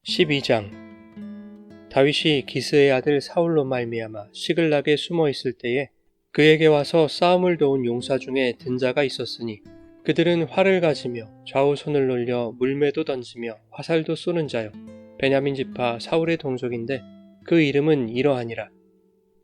12장 다윗이 기스의 아들 사울로 말미암아 시글락에 숨어 있을 때에 그에게 와서 싸움을 도운 용사 중에 든 자가 있었으니 그들은 활을 가지며 좌우 손을 놀려 물매도 던지며 화살도 쏘는 자요 베냐민 지파 사울의 동족인데 그 이름은 이러하니라.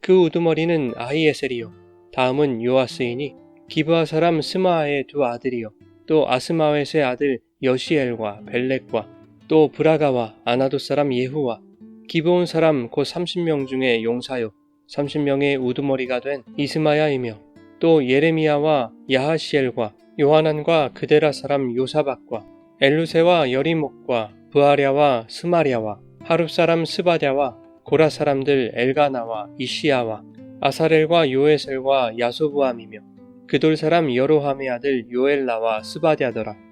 그 우두머리는 아히에셀이요 다음은 요아스이니 기브아 사람 스마아의 두 아들이요 또 아스마웻의 아들 여시엘과 벨렉과 또 브라가와 아나돗 사람 예후와 기브온 사람 곧 30명 중에 용사요 30명의 우두머리가 된 이스마야이며 또 예레미야와 야하시엘과 요하난과 그데라 사람 요사박과 엘루세와 여리목과 브아랴와 스마랴와 하룹 사람 스바랴와 고라 사람들 엘가나와 이시야와 아사렐과 요에셀과 야소부암이며 그돌 사람 여로함의 아들 요엘라와 스바랴더라.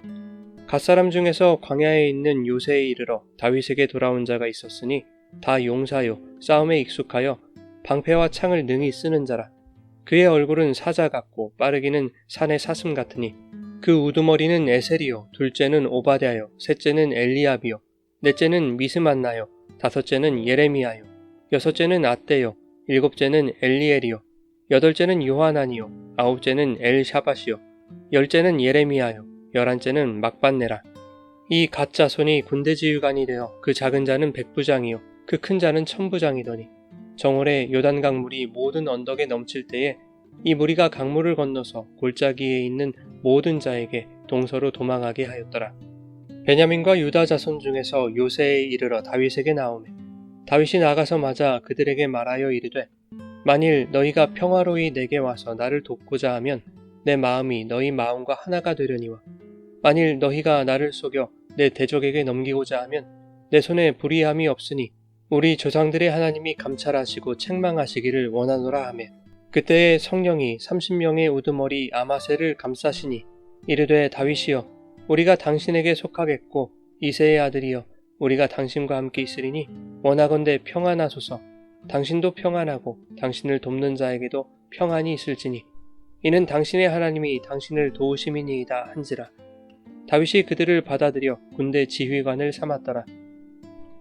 갓사람 중에서 광야에 있는 요새에 이르러 다윗에게 돌아온 자가 있었으니 다 용사요 싸움에 익숙하여 방패와 창을 능히 쓰는 자라. 그의 얼굴은 사자 같고 빠르기는 산의 사슴 같으니 그 우두머리는 에셀이요 둘째는 오바댜요 셋째는 엘리압이요 넷째는 미스만나요 다섯째는 예레미야요 여섯째는 앗대요 일곱째는 엘리엘이요 여덟째는 요하난이요 아홉째는 엘샤밧이요 열째는 예레미야요 열한째는 막반네라. 이 갓 자손이 군대 지휘관이 되어 그 작은 자는 백부장이요 그 큰 자는 천부장이더니 정월에 요단 강물이 모든 언덕에 넘칠 때에 이 무리가 강물을 건너서 골짜기에 있는 모든 자에게 동서로 도망하게 하였더라. 베냐민과 유다 자손 중에서 요새에 이르러 다윗에게 나오매 다윗이 나가서 맞아 그들에게 말하여 이르되 만일 너희가 평화로이 내게 와서 나를 돕고자 하면 내 마음이 너희 마음과 하나가 되려니와 만일 너희가 나를 속여 내 대적에게 넘기고자 하면 내 손에 불의함이 없으니 우리 조상들의 하나님이 감찰하시고 책망하시기를 원하노라 하며 그때에 성령이 30명의 우두머리 아마셀을 감싸시니 이르되 다윗이여 우리가 당신에게 속하겠고 이새의 아들이여 우리가 당신과 함께 있으리니 원하건대 평안하소서. 당신도 평안하고 당신을 돕는 자에게도 평안이 있을지니 이는 당신의 하나님이 당신을 도우심이니이다 한지라. 다윗이 그들을 받아들여 군대 지휘관을 삼았더라.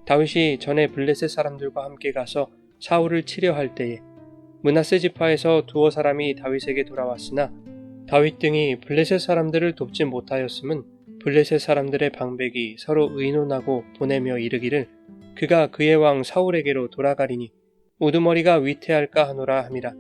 다윗이 전에 블레셋 사람들과 함께 가서 사울을 치려 할 때에 므낫세 지파에서 두어 사람이 다윗에게 돌아왔으나 다윗 등이 블레셋 사람들을 돕지 못하였음은 블레셋 사람들의 방백이 서로 의논하고 보내며 이르기를 그가 그의 왕 사울에게로 돌아가리니 우두머리가 위태할까 하노라 함이라.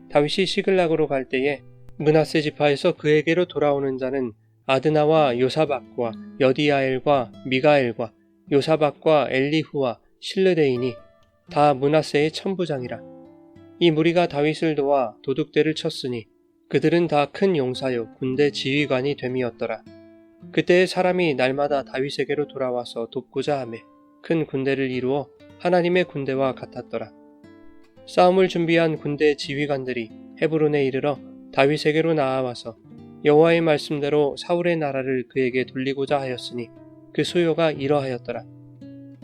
다윗이 시글락으로 갈 때에 므낫세 지파에서 그에게로 돌아오는 자는 아드나와 요사박과 여디야엘과 미가엘과 요사박과 엘리후와 실르데이니 다 므낫세의 천부장이라. 이 무리가 다윗을 도와 도둑대를 쳤으니 그들은 다 큰 용사요 군대 지휘관이 됨이었더라. 그때의 사람이 날마다 다윗에게로 돌아와서 돕고자 하매 큰 군대를 이루어 하나님의 군대와 같았더라. 싸움을 준비한 군대 지휘관들이 헤브론에 이르러 다윗에게로 나아와서 여호와의 말씀대로 사울의 나라를 그에게 돌리고자 하였으니 그 수요가 이러하였더라.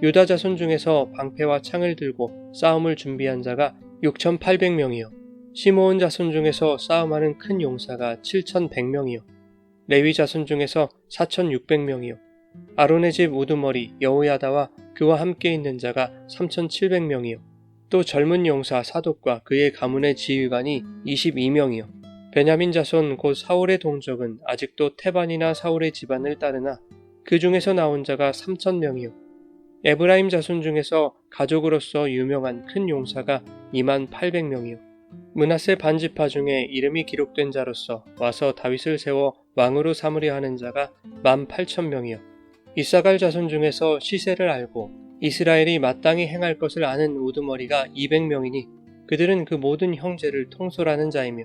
유다 자손 중에서 방패와 창을 들고 싸움을 준비한 자가 6,800명이요 시므온 자손 중에서 싸움하는 큰 용사가 7,100명이요 레위 자손 중에서 4,600명이요 아론의 집 우두머리 여호야다와 그와 함께 있는 자가 3,700명이요 또 젊은 용사 사독과 그의 가문의 지휘관이 22명이요 베냐민 자손 곧 사울의 동족은 아직도 태반이나 사울의 집안을 따르나 그 중에서 나온 자가 3,000명이요 에브라임 자손 중에서 가족으로서 유명한 큰 용사가 28,000명이요 므낫세 반지파 중에 이름이 기록된 자로서 와서 다윗을 세워 왕으로 삼으려 하는 자가 18,000명이요 이사갈 자손 중에서 시세를 알고 이스라엘이 마땅히 행할 것을 아는 우두머리가 200명이니 그들은 그 모든 형제를 통솔하는 자이며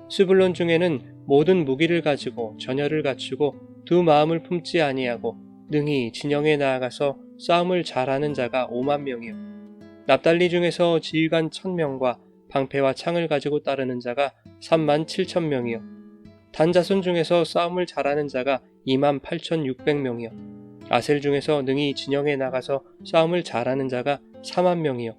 스불론 중에는 모든 무기를 가지고 전열을 갖추고 두 마음을 품지 아니하고 능히 진영에 나아가서 싸움을 잘하는 자가 50,000명이요 납달리 중에서 지휘관 1,000명과 방패와 창을 가지고 따르는 자가 37,000명이요 단 자손 중에서 싸움을 잘하는 자가 28,600명이요 아셀 중에서 능히 진영에 나가서 싸움을 잘하는 자가 40,000명이요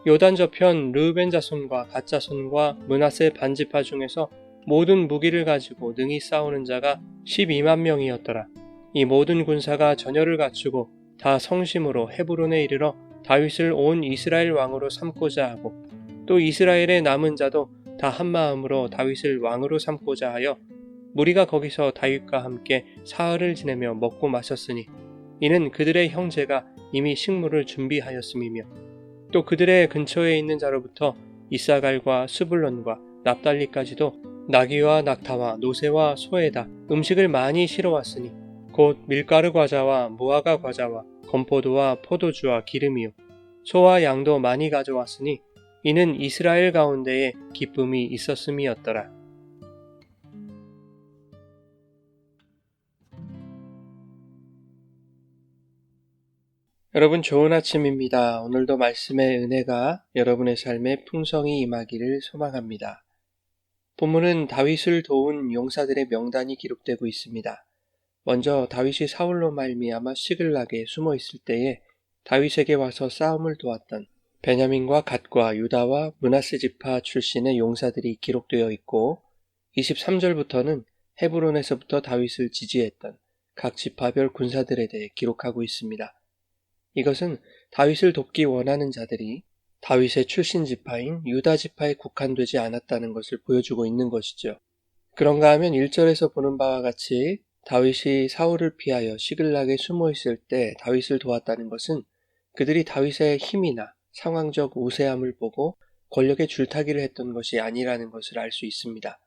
요단 저편 르우벤 자손과 갓 자손과 므낫세 반지파 중에서 모든 무기를 가지고 능히 싸우는 자가 120,000명이었더라. 이 모든 군사가 전열을 갖추고 다 성심으로 헤브론에 이르러 다윗을 온 이스라엘 왕으로 삼고자 하고 또 이스라엘의 남은 자도 다 한마음으로 다윗을 왕으로 삼고자 하여 무리가 거기서 다윗과 함께 사흘을 지내며 먹고 마셨으니 이는 그들의 형제가 이미 식물을 준비하였음이며 또 그들의 근처에 있는 자로부터 이사갈과 스불론과 납달리까지도 나귀와 낙타와 노새와 소에다 음식을 많이 실어왔으니 곧 밀가루 과자와 무화과 과자와 건포도와 포도주와 기름이요 소와 양도 많이 가져왔으니 이는 이스라엘 가운데에 기쁨이 있었음이었더라. 여러분 좋은 아침입니다. 오늘도 말씀의 은혜가 여러분의 삶에 풍성히 임하기를 소망합니다. 본문은 다윗을 도운 용사들의 명단이 기록되고 있습니다. 먼저 다윗이 사울로 말미암아 시글락에 숨어 있을 때에 다윗에게 와서 싸움을 도왔던 베냐민과 갓과 유다와 므낫세 지파 출신의 용사들이 기록되어 있고 23절부터는 헤브론에서부터 다윗을 지지했던 각 지파별 군사들에 대해 기록하고 있습니다. 이것은 다윗을 돕기 원하는 자들이 다윗의 출신 지파인 유다 지파에 국한되지 않았다는 것을 보여주고 있는 것이죠. 그런가 하면 1절에서 보는 바와 같이 다윗이 사울을 피하여 시글락에 숨어 있을 때 다윗을 도왔다는 것은 그들이 다윗의 힘이나 상황적 우세함을 보고 권력의 줄타기를 했던 것이 아니라는 것을 알 수 있습니다.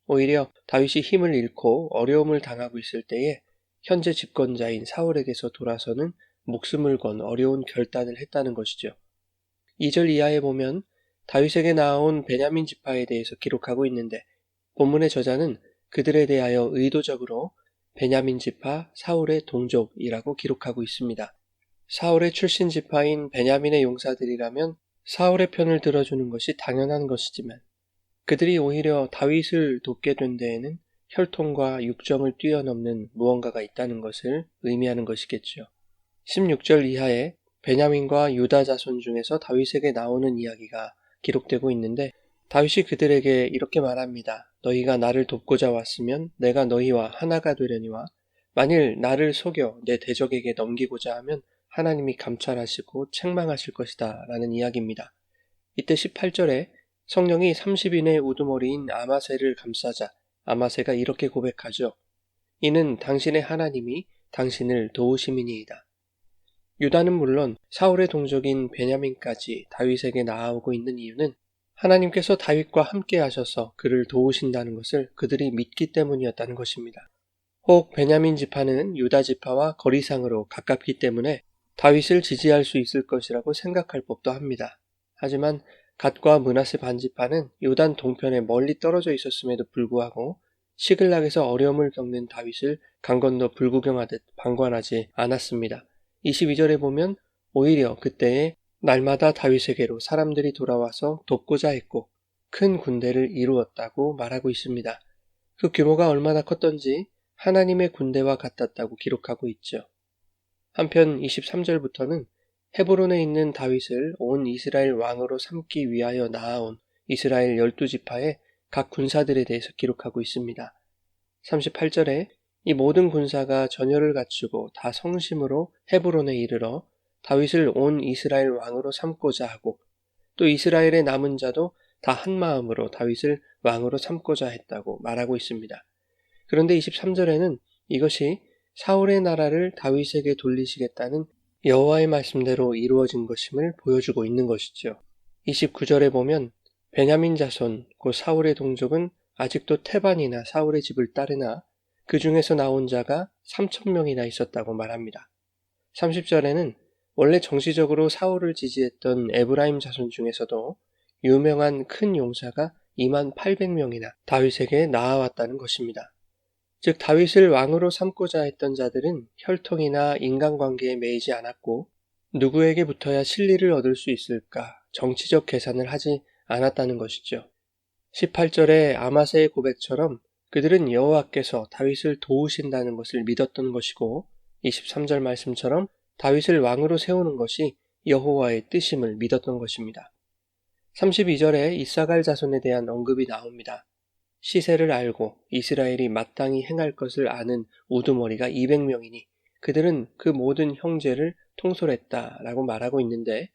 오히려 다윗이 힘을 잃고 어려움을 당하고 있을 때에 현재 집권자인 사울에게서 돌아서는 목숨을 건 어려운 결단을 했다는 것이죠. 2절 이하에 보면 다윗에게 나아온 베냐민 지파에 대해서 기록하고 있는데 본문의 저자는 그들에 대하여 의도적으로 베냐민 지파 사울의 동족이라고 기록하고 있습니다. 사울의 출신 지파인 베냐민의 용사들이라면 사울의 편을 들어주는 것이 당연한 것이지만 그들이 오히려 다윗을 돕게 된 데에는 혈통과 육정을 뛰어넘는 무언가가 있다는 것을 의미하는 것이겠죠. 16절 이하에 베냐민과 유다 자손 중에서 다윗에게 나오는 이야기가 기록되고 있는데 다윗이 그들에게 이렇게 말합니다. 너희가 나를 돕고자 왔으면 내가 너희와 하나가 되려니와 만일 나를 속여 내 대적에게 넘기고자 하면 하나님이 감찰하시고 책망하실 것이다 라는 이야기입니다. 이때 18절에 성령이 30인의 우두머리인 아마새를 감싸자 아마새가 이렇게 고백하죠. 이는 당신의 하나님이 당신을 도우심이니이다. 유다는 물론 사울의 동족인 베냐민까지 다윗에게 나아오고 있는 이유는 하나님께서 다윗과 함께 하셔서 그를 도우신다는 것을 그들이 믿기 때문이었다는 것입니다. 혹 베냐민 지파는 유다 지파와 거리상으로 가깝기 때문에 다윗을 지지할 수 있을 것이라고 생각할 법도 합니다. 하지만 갓과 므낫세 반지파는 요단 동편에 멀리 떨어져 있었음에도 불구하고 시글락에서 어려움을 겪는 다윗을 강 건너 불구경하듯 방관하지 않았습니다. 22절에 보면 오히려 그때에 날마다 다윗에게로 사람들이 돌아와서 돕고자 했고 큰 군대를 이루었다고 말하고 있습니다. 그 규모가 얼마나 컸던지 하나님의 군대와 같았다고 기록하고 있죠. 한편 23절부터는 헤브론에 있는 다윗을 온 이스라엘 왕으로 삼기 위하여 나아온 이스라엘 12지파의 각 군사들에 대해서 기록하고 있습니다. 38절에 이 모든 군사가 전열을 갖추고 다 성심으로 헤브론에 이르러 다윗을 온 이스라엘 왕으로 삼고자 하고 또 이스라엘의 남은 자도 다 한마음으로 다윗을 왕으로 삼고자 했다고 말하고 있습니다. 그런데 23절에는 이것이 사울의 나라를 다윗에게 돌리시겠다는 여호와의 말씀대로 이루어진 것임을 보여주고 있는 것이죠. 29절에 보면 베냐민 자손 곧 사울의 동족은 아직도 태반이나 사울의 집을 따르나 그 중에서 나온 자가 3,000명이나 있었다고 말합니다. 30절에는 원래 정치적으로 사울을 지지했던 에브라임 자손 중에서도 유명한 큰 용사가 28,000명이나 다윗에게 나아왔다는 것입니다. 즉 다윗을 왕으로 삼고자 했던 자들은 혈통이나 인간관계에 매이지 않았고 누구에게 붙어야 신리를 얻을 수 있을까 정치적 계산을 하지 않았다는 것이죠. 18절의 아마새의 고백처럼 그들은 여호와께서 다윗을 도우신다는 것을 믿었던 것이고 23절 말씀처럼 다윗을 왕으로 세우는 것이 여호와의 뜻임을 믿었던 것입니다. 32절에 이사갈 자손에 대한 언급이 나옵니다. 시세를 알고 이스라엘이 마땅히 행할 것을 아는 우두머리가 200명이니 그들은 그 모든 형제를 통솔했다라고 말하고 있는데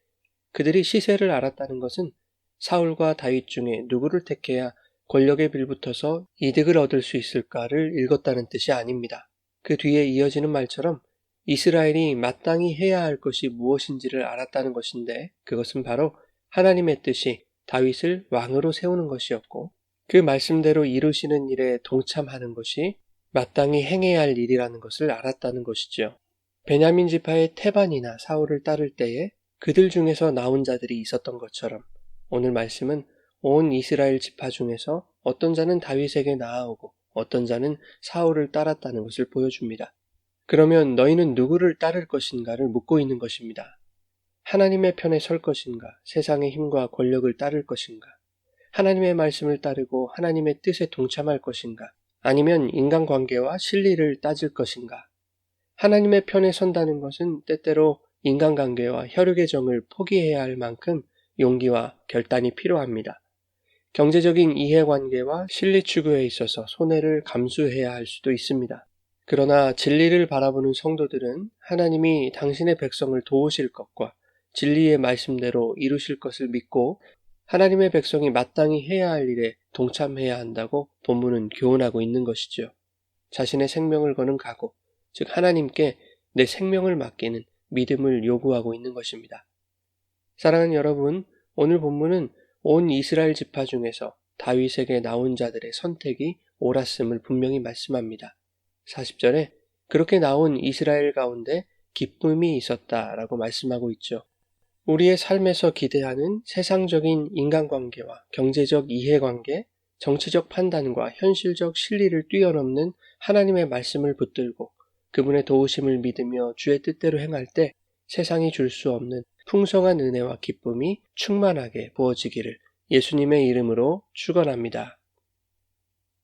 그들이 시세를 알았다는 것은 사울과 다윗 중에 누구를 택해야 권력에 빌붙어서 이득을 얻을 수 있을까를 읽었다는 뜻이 아닙니다. 그 뒤에 이어지는 말처럼 이스라엘이 마땅히 해야 할 것이 무엇인지를 알았다는 것인데 그것은 바로 하나님의 뜻이 다윗을 왕으로 세우는 것이었고 그 말씀대로 이루시는 일에 동참하는 것이 마땅히 행해야 할 일이라는 것을 알았다는 것이죠. 베냐민 지파의 태반이나 사울을 따를 때에 그들 중에서 나온 자들이 있었던 것처럼 오늘 말씀은 온 이스라엘 지파 중에서 어떤 자는 다윗에게 나아오고 어떤 자는 사울을 따랐다는 것을 보여줍니다. 그러면 너희는 누구를 따를 것인가를 묻고 있는 것입니다. 하나님의 편에 설 것인가, 세상의 힘과 권력을 따를 것인가, 하나님의 말씀을 따르고 하나님의 뜻에 동참할 것인가, 아니면 인간관계와 실리를 따질 것인가. 하나님의 편에 선다는 것은 때때로 인간관계와 혈육의 정을 포기해야 할 만큼 용기와 결단이 필요합니다. 경제적인 이해관계와 실리 추구에 있어서 손해를 감수해야 할 수도 있습니다. 그러나 진리를 바라보는 성도들은 하나님이 당신의 백성을 도우실 것과 진리의 말씀대로 이루실 것을 믿고 하나님의 백성이 마땅히 해야 할 일에 동참해야 한다고 본문은 교훈하고 있는 것이죠. 자신의 생명을 거는 각오, 즉 하나님께 내 생명을 맡기는 믿음을 요구하고 있는 것입니다. 사랑하는 여러분, 오늘 본문은 온 이스라엘 지파 중에서 다윗에게 나온 자들의 선택이 옳았음을 분명히 말씀합니다. 40절에 그렇게 나온 이스라엘 가운데 기쁨이 있었다라고 말씀하고 있죠. 우리의 삶에서 기대하는 세상적인 인간관계와 경제적 이해관계, 정치적 판단과 현실적 실리를 뛰어넘는 하나님의 말씀을 붙들고 그분의 도우심을 믿으며 주의 뜻대로 행할 때 세상이 줄 수 없는 풍성한 은혜와 기쁨이 충만하게 부어지기를 예수님의 이름으로 축원합니다.